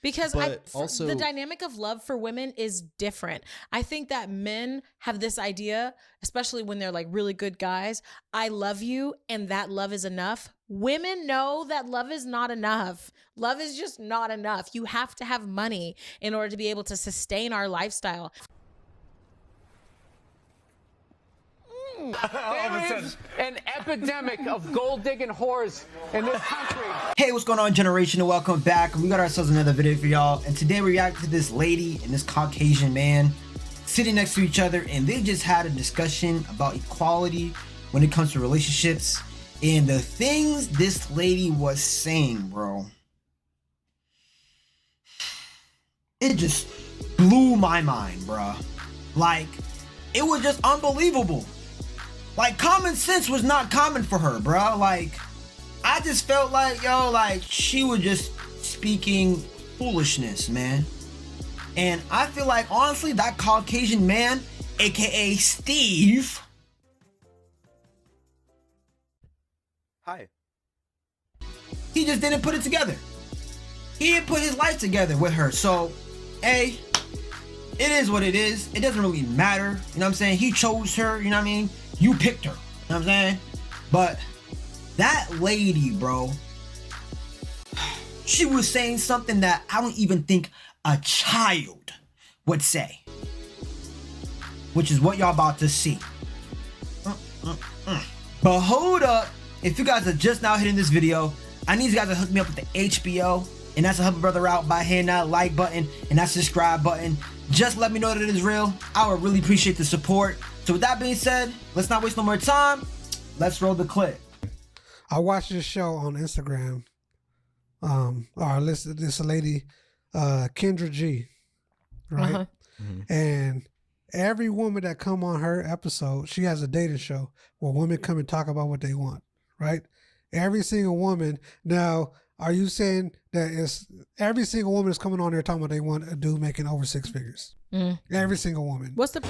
Because also the dynamic of love for women is different. I think that men have this idea, especially when they're like really good guys, I love you and that love is enough. Women know that love is not enough. Love is just not enough. You have to have money in order to be able to sustain our lifestyle. There is an epidemic of gold digging whores in this country. Hey, what's going on, generation, and welcome back. We got ourselves another video for y'all, and today we react to this lady and this Caucasian man sitting next to each other, and they just had a discussion about equality when it comes to relationships. And the things this lady was saying, bro, it just blew my mind, bro. Like, it was just unbelievable. Like, common sense was not common for her, bro. Like, I just felt like, yo, like, she was just speaking foolishness, man. And I feel like, honestly, that Caucasian man, aka Steve. Hi. He just didn't put it together. He didn't put his life together with her. So, hey, it is what it is. It doesn't really matter. You know what I'm saying? He chose her, you know what I mean? You picked her. You know what I'm saying? But that lady, bro, she was saying something that I don't even think a child would say. Which is what y'all about to see. But hold up. If you guys are just now hitting this video, I need you guys to hook me up with the HBO. And that's to help a brother out by hitting that like button and that subscribe button. Just let me know that it is real. I would really appreciate the support. So with that being said, let's not waste no more time. Let's roll the clip. I watched this show on Instagram. This lady, Kendra G, right? And every woman that come on her episode, she has a dating show where women come and talk about what they want, right? Every single woman. Now, are you saying that it's every single woman is coming on there talking about they want a dude making over 6 figures? Every single woman. What's the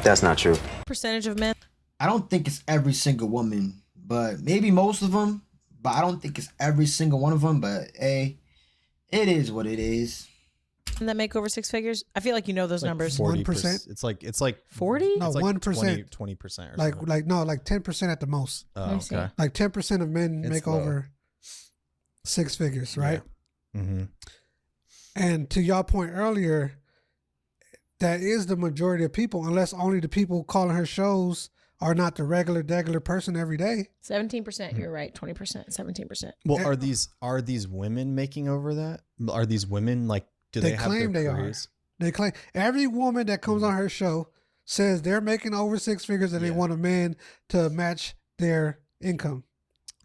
That's not true. percentage of men? I don't think it's every single woman, but maybe most of them. But I don't think it's every single one of them. But hey, it is what it is. That make over 6 figures? I feel like you know those numbers. 1%. It's like 40? No, it's like 1%. 20% or Like something. no, like 10% at the most. Oh, okay. Like 10% of men It's make low. over 6 figures, right? Yeah. Mm-hmm. And to your point earlier, that is the majority of people, unless only the people calling her shows are not the regular person every day. 17%. You're right. 20%. 17%. Well, are these women making over that? Are these women like? Do they have claim their they careers? are. They claim every woman that comes on her show says they're making over 6 figures and they want a man to match their income.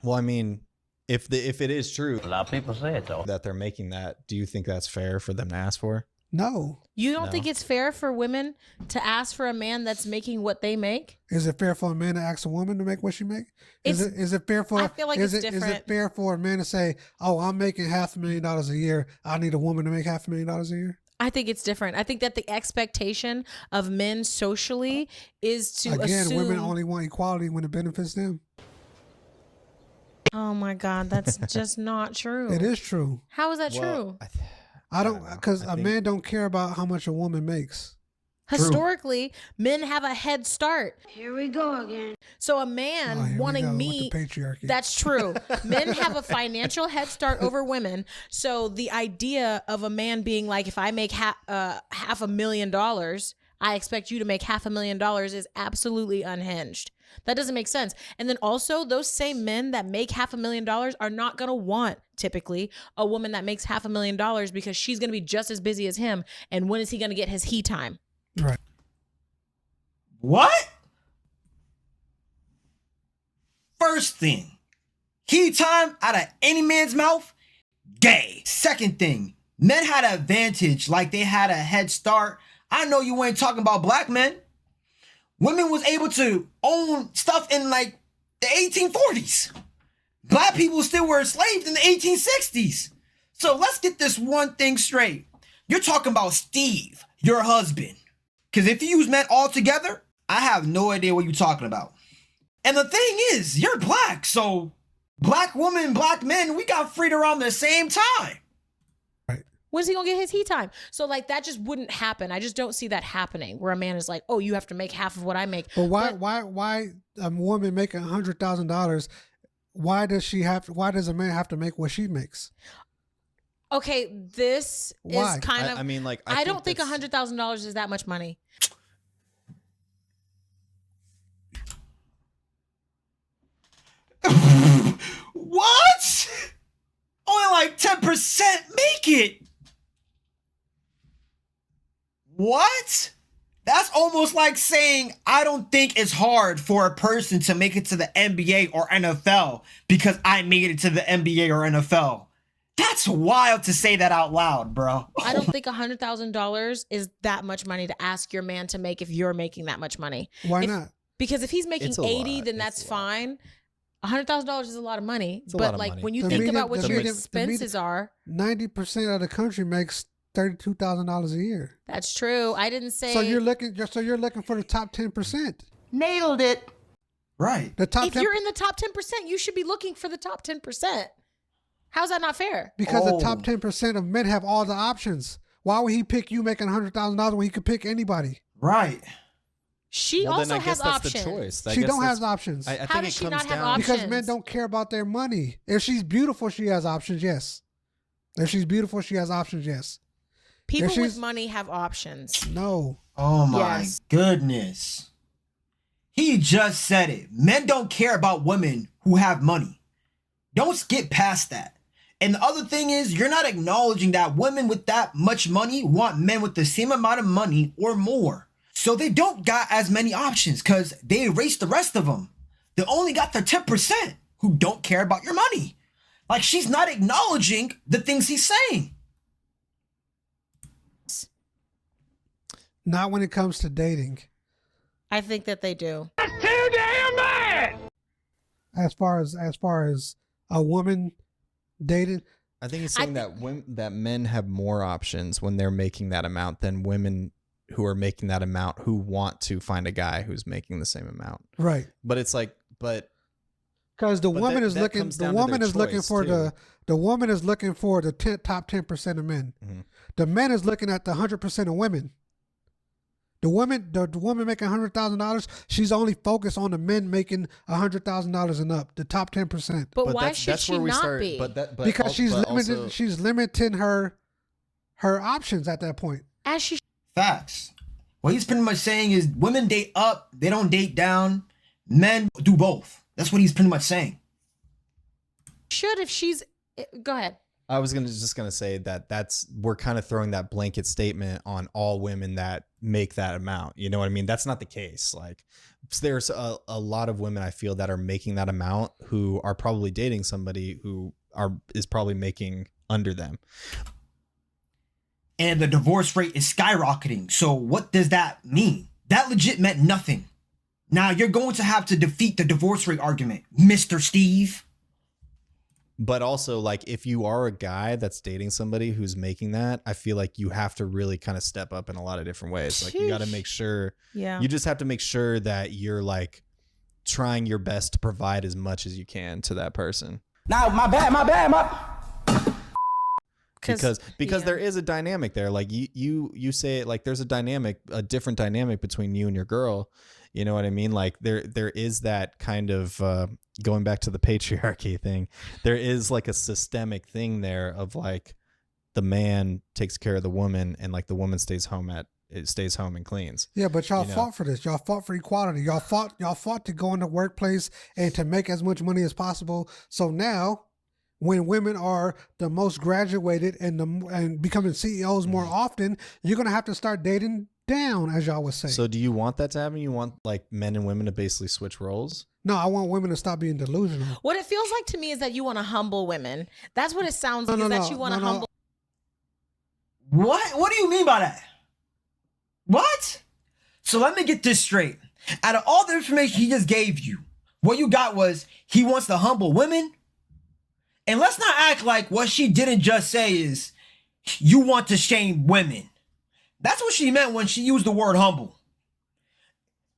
Well, I mean, if it is true, A lot of people say it though. that they're making that, do you think that's fair for them to ask for? No. You don't No. think it's fair for women to ask for a man that's making what they make? Is it fair for a man to ask a woman to make what she make? Is it fair for? I feel like is it's it different. fair for a man to say, "Oh, I'm making $500,000 a year. I need a woman to make $500,000 a year"? I think it's different. I think that the expectation of men socially is to Again, assume. women only want equality when it benefits them. Oh my God, that's just not true. It is true. How is that Well, true? I don't, know. because I a think- man don't care about how much a woman makes. Historically, men have a head start. Here we go again. So a Oh, man here we wanting go with me, the patriarchy. that's true. Men have a financial head start over women. So the idea of a man being like, if I make $500,000, I expect you to make $500,000 is absolutely unhinged. That doesn't make sense. And then also, those same men that make $500,000 are not going to want, typically, a woman that makes $500,000 because she's going to be just as busy as him. And when is he going to get his he time? Right. What? First thing, key time out of any man's mouth, gay. Second thing, men had an advantage, like they had a head start. I know you ain't talking about black men. Women was able to own stuff in like the 1840s. Black people still were enslaved in the 1860s. So let's get this one thing straight. You're talking about Steve, your husband. Because if you use men all together, I have no idea what you're talking about. And the thing is, you're black, so black women, black men, we got freed around the same time. Right. When's he gonna get his he time? So like that just wouldn't happen. I just don't see that happening where a man is like, oh, you have to make half of what I make. But why a woman making $100,000? Why does a man have to make what she makes? Okay, this Why? is kind of. I mean, like, I don't think that's- $100,000 is that much money. What? Only like 10% make it. What? That's almost like saying I don't think it's hard for a person to make it to the NBA or NFL because I made it to the NBA or NFL. That's wild to say that out loud, bro. I don't think $100,000 is that much money to ask your man to make if you're making that much money. Why not? Because if he's making It's a 80, lot. then It's that's a lot. fine. $100,000 is a lot of money. It's a But lot of like money. when you The think median- about what the your median- the median- expenses are, 90% of the country makes $32,000 a year. that's true. I didn't say. So you're looking for the top 10%. Nailed it. Right. The top if 10 you're in the top 10%, you should be looking for the top 10%. How's that not fair? because Oh. the top 10% of men have all the options. Why would he pick you making $100,000 when he could pick anybody? Right. She Well, also then I has guess that's options. the choice. I She guess don't that's- have options. I How think does it she comes not have down options? Because men don't care about their money. If she's beautiful, she has options, yes. If she's beautiful, she has options, yes. People she's- with money have options. No. Oh my Yes. goodness. He just said it. Men don't care about women who have money. Don't skip past that. And the other thing is, you're not acknowledging that women with that much money want men with the same amount of money or more. So they don't got as many options because they erased the rest of them. They only got the 10% who don't care about your money. Like she's not acknowledging the things he's saying. Not when it comes to dating. I think that they do. Too damn bad. As far as a woman dating, I think he's I saying that men have more options when they're making that amount than women who are making that amount who want to find a guy who's making the same amount. right? But it's like, Because the But woman that- is that looking. comes The down to woman their is looking choice, for too. the woman is looking for the top 10% of men. Mhm. The man is looking at the 100% of women. The woman making $100,000, she's only focused on the men making $100,000 and up, the top 10%. But why that's- should that's she where we not start, be? But Because she's but limited. also- She's limiting her options at that point. As she Facts. What he's pretty much saying is women date up, they don't date down. Men do both. That's what he's pretty much saying. should if she's. Go ahead. I was just gonna say that's we're kind of throwing that blanket statement on all women that make that amount. You know what I mean? That's not the case. Like there's a lot of women I feel that are making that amount who are probably dating somebody who is probably making under them. And the divorce rate is skyrocketing. So what does that mean? That legit meant nothing. Now you're going to have to defeat the divorce rate argument, Mr. Steve. But also, like, if you are a guy that's dating somebody who's making that, I feel like you have to really kind of step up in a lot of different ways. Like, you got to Sheesh. make sure, Yeah. you just have to make sure that you're like trying your best to provide as much as you can to that person. Now, my bad. Because yeah. there is a dynamic there. Like you say it like there's a different dynamic between you and your girl. You know what I mean? Like there is that kind of going back to the patriarchy thing. There is like a systemic thing there of like the man takes care of the woman and like the woman stays home and cleans. Yeah, but y'all You know. fought for this. Y'all fought for equality. Y'all fought to go in the workplace and to make as much money as possible. So now, when women are the most graduated and becoming CEOs more often, you're gonna have to start dating down, as y'all would say. So do you want that to happen? You want like men and women to basically switch roles? No, I want women to stop being delusional. What it feels like to me is that you want to humble women. That's what it sounds like. No, Is that no, you want to no. humble. What? What do you mean by that? What? So let me get this straight. Out of all the information he just gave you, what you got was he wants to humble women? And let's not act like what she didn't just say is you want to shame women. That's what she meant when she used the word humble.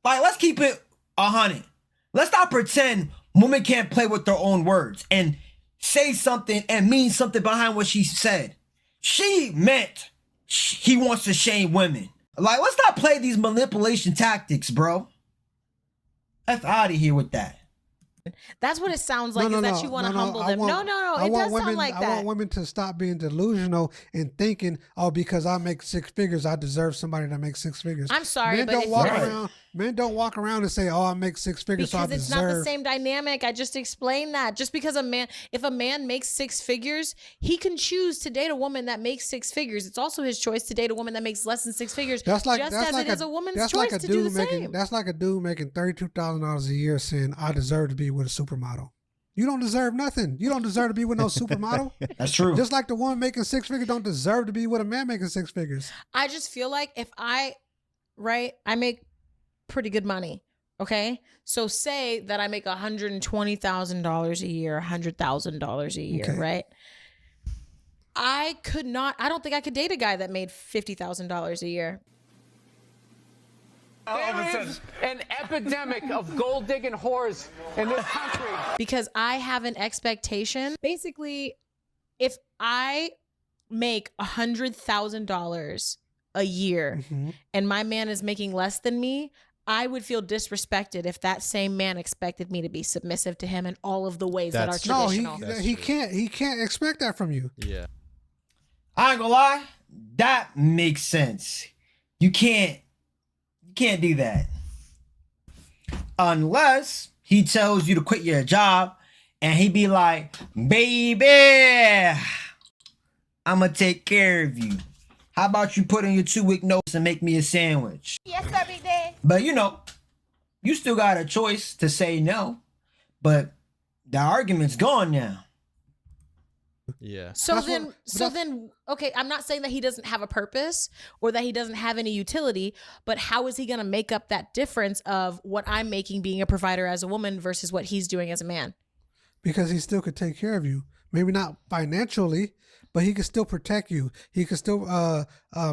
Like, let's keep it 100. Let's not pretend women can't play with their own words and say something and mean something behind what she said. She meant he wants to shame women. Like, let's not play these manipulation tactics, bro. F out of here with that. That's what it sounds like, is that you want to humble them. No, it does sound like that. I want women to stop being delusional and thinking, oh, because I make six figures, I deserve somebody that makes six figures. I'm sorry, but men don't walk around and say, oh, I make six figures, so I because deserve. it's not the same dynamic. I just explained that. Just because if a man makes six figures, he can choose to date a woman that makes six figures. It's also his choice to date a woman that makes less than six figures. Just as it is a woman's choice to do the same. That's like a dude making $32,000 a year saying, I deserve to be with a supermodel. You don't deserve nothing. You don't deserve to be with no supermodel. That's true. Just like the woman making six figures don't deserve to be with a man making six figures. I just feel like if I make pretty good money. Okay. So say that I make $120,000 a year, $100,000 a year, right? I don't think I could date a guy that made $50,000 a year. There is an epidemic of gold digging whores in this country. Because I have an expectation. Basically, if I make $100,000 a year and my man is making less than me, I would feel disrespected if that same man expected me to be submissive to him in all of the ways that are traditional. No, he can't expect that from you. Yeah. I ain't gonna lie, that makes sense. You can't do that. Unless he tells you to quit your job and he be like, baby, I'ma take care of you. How about you put in your 2-week notice and make me a sandwich? Yes, sir, big day. But you still got a choice to say no. But the argument's gone now. Yeah. So then, okay, I'm not saying that he doesn't have a purpose or that he doesn't have any utility, but how is he going to make up that difference of what I'm making being a provider as a woman versus what he's doing as a man? Because he still could take care of you. Maybe not financially, but he could still protect you. He could still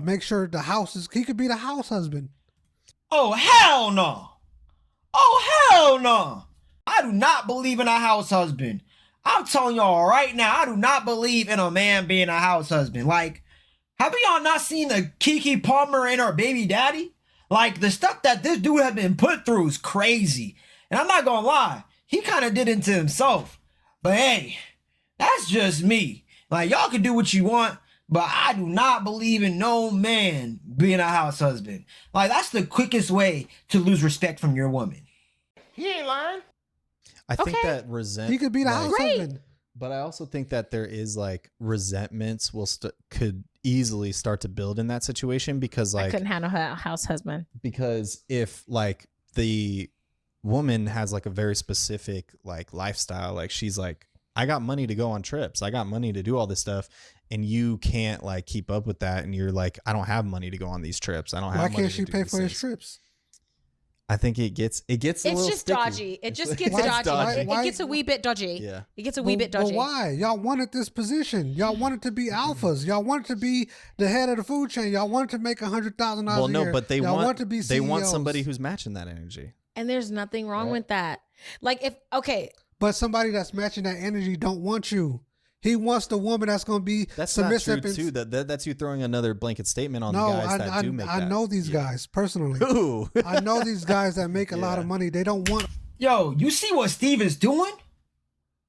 make sure he could be the house husband. Oh, hell no. Oh, hell no. I do not believe in a house husband. I'm telling y'all right now, I do not believe in a man being a house husband. Like, have y'all not seen the Keke Palmer and her baby daddy? Like, the stuff that this dude has been put through is crazy. And I'm not gonna lie, he kind of did it to himself. But hey, that's just me. Like, y'all can do what you want, but I do not believe in no man being a house husband. Like, that's the quickest way to lose respect from your woman. He ain't lying. I think that He could be the house husband. But I also think that there is like resentments could easily start to build in that situation because like I couldn't handle a house husband. Because if like the woman has like a very specific like lifestyle, like she's like, I got money to go on trips, I got money to do all this stuff, and you can't like keep up with that, and you're like, I don't have money to go on these trips. I don't have. Why money can't to she do pay these for his things. trips? I think it gets a It's little just sticky. dodgy. It just gets It's dodgy. dodgy. It gets a wee bit dodgy. Yeah. It gets a wee bit dodgy. But why? Y'all wanted this position. Y'all wanted to be alphas. Y'all wanted to be the head of the food chain. Y'all wanted to make $100,000 a year. Well, no, but they want to be CEOs. they want somebody who's matching that energy. And there's nothing wrong with that. Like But somebody that's matching that energy don't want you. He wants the woman that's going to be That's submissive. not true too. That's you throwing another blanket statement on No, the guys that do make that. I know these guys personally. Who? I know these guys that make a lot of money. They don't want. Yo, you see what Steve is doing?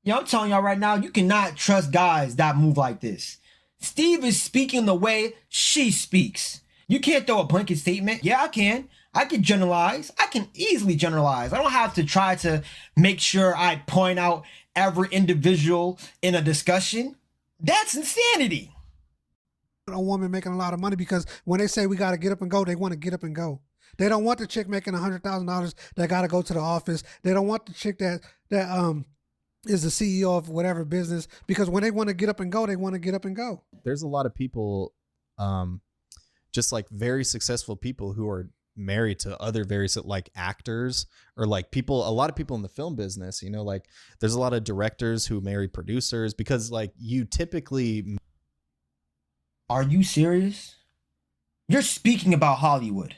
Yo, I'm telling y'all right now, you cannot trust guys that move like this. Steve is speaking the way she speaks. You can't throw a blanket statement. Yeah, I can. I can generalize. I can easily generalize. I don't have to try to make sure I point out every individual in a discussion. That's insanity. A woman making a lot of money because when they say we got to get up and go, they want to get up and go. They don't want the chick making $100,000 that got to go to the office. They don't want the chick that is the CEO of whatever business, because when they want to get up and go, they want to get up and go. There's a lot of people, just like very successful people who are married to other very like actors or like people, a lot of people in the film business, you know, like there's a lot of directors who marry producers because like you typically. Are you serious? You're speaking about Hollywood.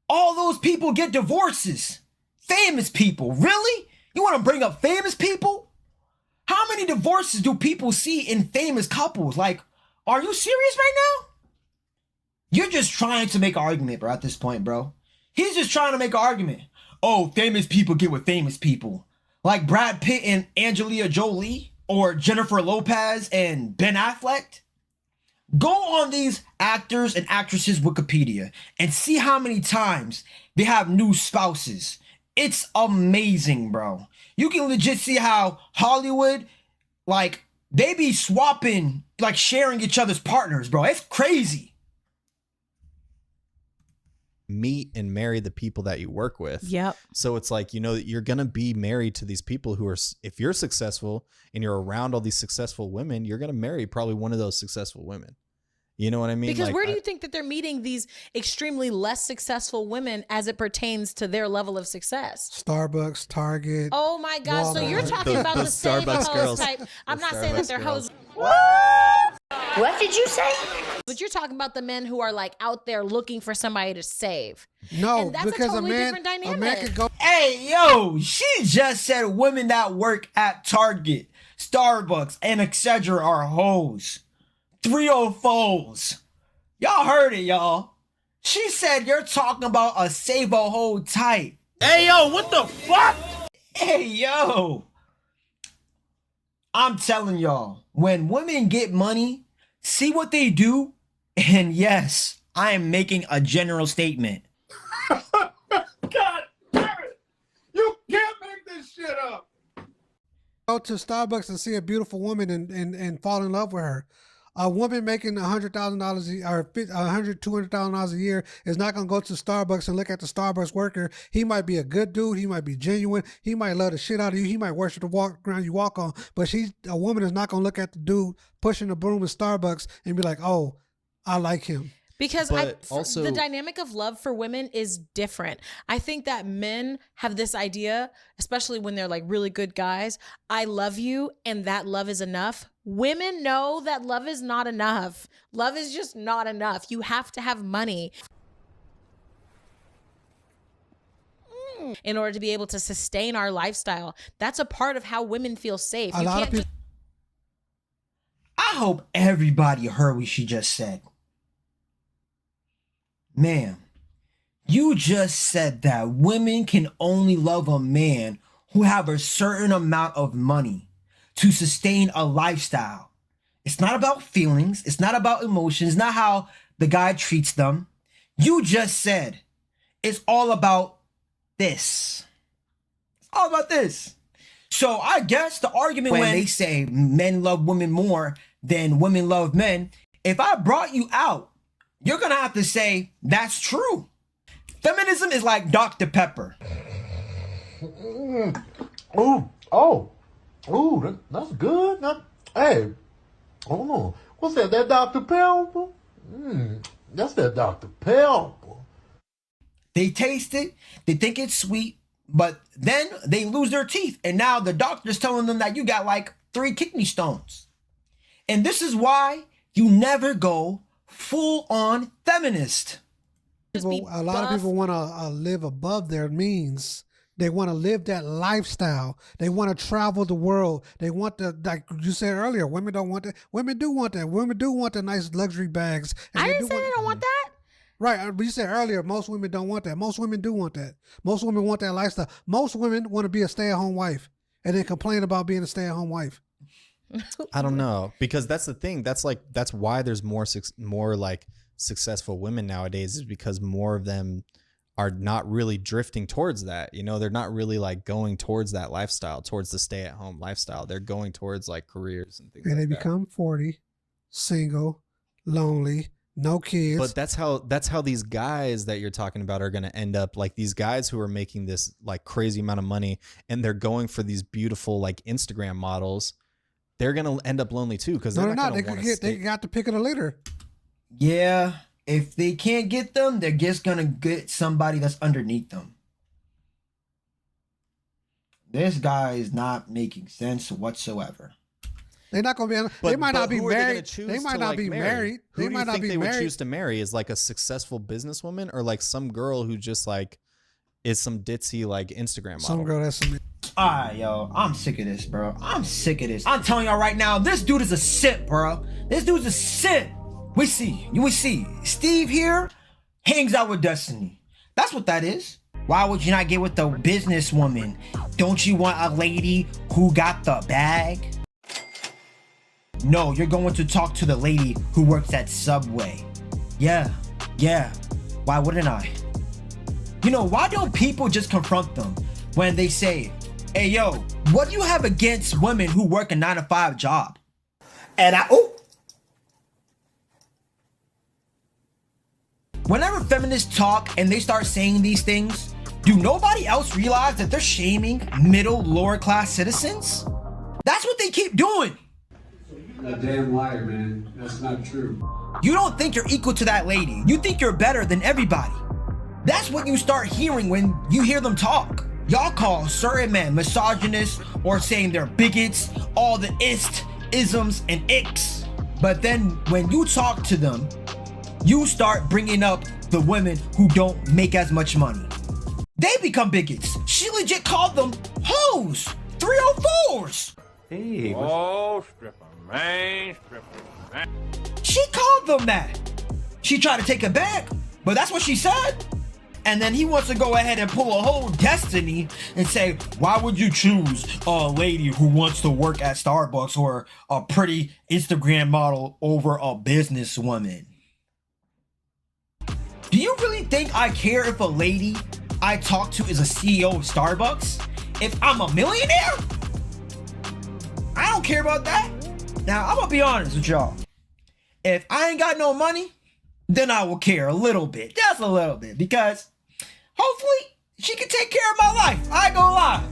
All those people get divorces. Famous people. Really? You want to bring up famous people? How many divorces do people see in famous couples? Like, Are you serious right now? You're just trying to make an argument, bro, at this point, bro. He's just trying to make an argument. Oh, famous people get with famous people. Like Brad Pitt and Angelina Jolie, or Jennifer Lopez and Ben Affleck. Go on these actors and actresses Wikipedia and see how many times they have new spouses. It's amazing, bro. You can legit see how Hollywood, like, they be swapping, like sharing each other's partners, bro. It's crazy. Meet and marry the people that you work with. Yep. So it's like, you know, you're going to be married to these people who are, if you're successful and you're around all these successful women, you're going to marry probably one of those successful women. You know what I mean? Because like, where do you think that they're meeting these extremely less successful women as it pertains to their level of success? Starbucks, Target. Oh my God. So you're talking about the save Starbucks hoes girls. type. I'm not saying that they're hoes. What did you say? But you're talking about the men who are like out there looking for somebody to save. No, And that's a because totally a man, different dynamic. a man could go. Hey, yo, she just said women that work at Target, Starbucks, and etc. are hoes. 304s. Y'all heard it, y'all. She said you're talking about a save a hoe type. Hey, yo, what the fuck? Hey, yo. I'm telling y'all, when women get money, see what they do. And yes, I am making a general statement. God damn it. You can't make this shit up. Go to Starbucks and see a beautiful woman and fall in love with her. A woman making $100,000 or $200,000 a year is not gonna go to Starbucks and look at the Starbucks worker. He might be a good dude. He might be genuine. He might love the shit out of you. He might worship the ground you walk on. But a woman is not gonna look at the dude pushing the broom at Starbucks and be like, "Oh, I like him." Because But also- the dynamic of love for women is different. I think that men have this idea, especially when they're like really good guys, I love you and that love is enough. Women know that love is not enough. Love is just not enough. You have to have money in order to be able to sustain our lifestyle. That's a part of how women feel safe. A You lot can't of people. just I hope everybody heard what she just said. Ma'am, you just said that women can only love a man who have a certain amount of money to sustain a lifestyle. It's not about feelings. It's not about emotions. It's not how the guy treats them. You just said it's all about this. It's all about this. So I guess the argument when they say men love women more than women love men, if I brought you out, you're gonna have to say that's true. Feminism is like Dr. Pepper. That's good. Hey, hold on. What's that? That Dr. Pepper? That's that Dr. Pepper. They taste it, they think it's sweet, but then they lose their teeth, and now the doctor's telling them that you got like 3 kidney stones. And this is why you never go full on feminist. A lot of people want to live above their means. They want to live that lifestyle. They want to travel the world. They want like you said earlier, women don't want that. Women do want that. Women do want the nice luxury bags. I didn't say they don't want that. Right. But you said earlier, most women don't want that. Most women do want that. Most women want that lifestyle. Most women want to be a stay-at-home wife and then complain about being a stay-at-home wife. I don't know, because that's the thing. That's why there's more like successful women nowadays, is because more of them are not really drifting towards that. You know, they're not really like going towards that lifestyle, towards the stay-at-home lifestyle. They're going towards like careers and things. And like they that. become 40, single, lonely, no kids. But that's how these guys that you're talking about are going to end up, like these guys who are making this like crazy amount of money and they're going for these beautiful like Instagram models. They're going to end up lonely too, because no, they're not. They got to pick of the litter. Yeah, if they can't get them, they're just gonna get somebody that's underneath them. This guy is not making sense whatsoever. They're not gonna be. They might not be married. They might not be married. Who They do might you not think be they would married. choose to marry? Is like a successful businesswoman, or like some girl who just like is some ditzy like Instagram model? Some girl that's some. Alright, yo, I'm sick of this, bro. I'm sick of this. I'm telling y'all right now, this dude is a simp, bro. This dude's a simp. We see. Steve here hangs out with Destiny. That's what that is. Why would you not get with the businesswoman? Don't you want a lady who got the bag? No, you're going to talk to the lady who works at Subway. Yeah. Why wouldn't I? You know, why don't people just confront them when they say, hey, yo, what do you have against women who work a 9-to-5 job? And whenever feminists talk and they start saying these things, do nobody else realize that they're shaming middle, lower class citizens? That's what they keep doing. A damn liar, man. That's not true. You don't think you're equal to that lady. You think you're better than everybody. That's what you start hearing when you hear them talk. Y'all call certain men misogynist or saying they're bigots, all the isms, and icks. But then when you talk to them, you start bringing up the women who don't make as much money. They become bigots. She legit called them hoes, 304s. Hey, oh, stripper, man, stripper, man. She called them that. She tried to take it back, but that's what she said. And then he wants to go ahead and pull a whole Destiny and say, why would you choose a lady who wants to work at Starbucks or a pretty Instagram model over a businesswoman? Do you really think I care if a lady I talk to is a CEO of Starbucks? If I'm a millionaire? I don't care about that. Now, I'm gonna be honest with y'all. If I ain't got no money, then I will care a little bit, just a little bit, because hopefully she can take care of my life. I ain't gonna lie.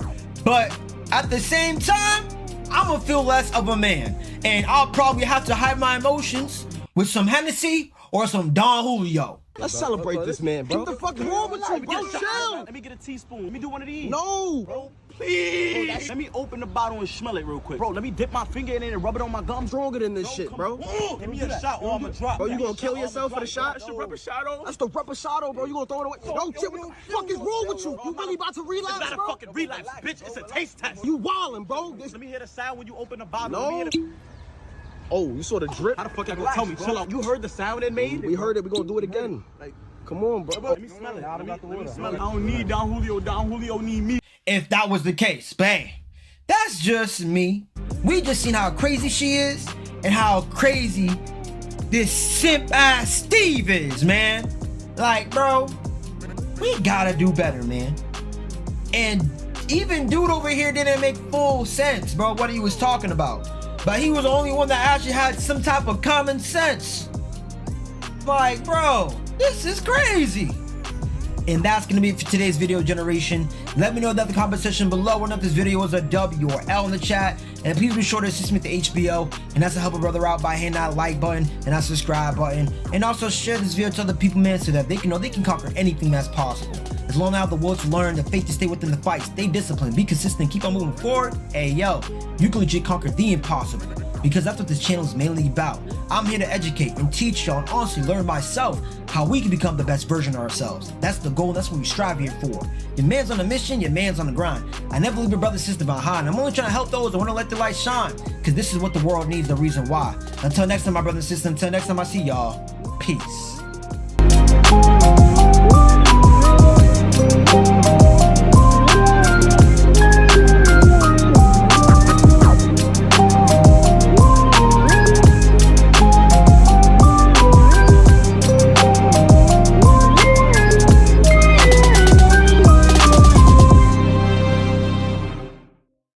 But at the same time, I'm gonna feel less of a man, and I'll probably have to hide my emotions with some Hennessy or some Don Julio. Let's celebrate this man, bro. What the fuck wrong with you, bro? Chill. Let me get a teaspoon. Let me do one of these. No. Bro, please. Bro, let me open the bottle and smell it real quick. Bro, let me dip my finger in it and rub it on my gums. Stronger than this shit, bro. Give me a shot or I'm gonna drop. Bro, you gonna kill yourself for the shot? That's the rubber shot, oh. That's the rubber shot, bro. You gonna throw it away? Yo, kid, what the fuck is wrong with you? You really about to relapse, bro? It's not bro? a fucking relapse, bitch. It's a taste test. You wildin', bro. Let me hear the sound when you open the bottle. No. Oh, you saw the drip? How the fuck you gonna tell me? Chill out. You heard the sound it made? We heard it. We gonna do it again. Like, come on, bro. Let me smell it. Let me smell it. I don't need Don Julio. Don Julio need me. If that was the case, bang. That's just me. We just seen how crazy she is and how crazy this simp ass Steve is, man. Like, bro, we gotta do better, man. And even dude over here didn't make full sense, bro, what he was talking about. But he was the only one that actually had some type of common sense. Like, bro, this is crazy. And that's gonna be it for today's video generation. Let me know down in the comment section below whether or not this video was a W or L in the chat. And please be sure to assist me with the HBO. And that's to help a brother out by hitting that like button and that subscribe button. And also share this video to other people, man, so that they can know they can conquer anything that's possible. As long as they have the will to learn, the faith to stay within the fight, stay disciplined, be consistent, keep on moving forward. Hey, yo, you can legit conquer the impossible. Because that's what this channel is mainly about. I'm here to educate and teach y'all and honestly learn myself how we can become the best version of ourselves. That's the goal, that's what we strive here for. Your man's on a mission, your man's on the grind. I never leave your brother sister behind. I'm only trying to help those that want to let their light shine. Because this is what the world needs, the reason why. Until next time, my brother and sister, until next time I see y'all, peace.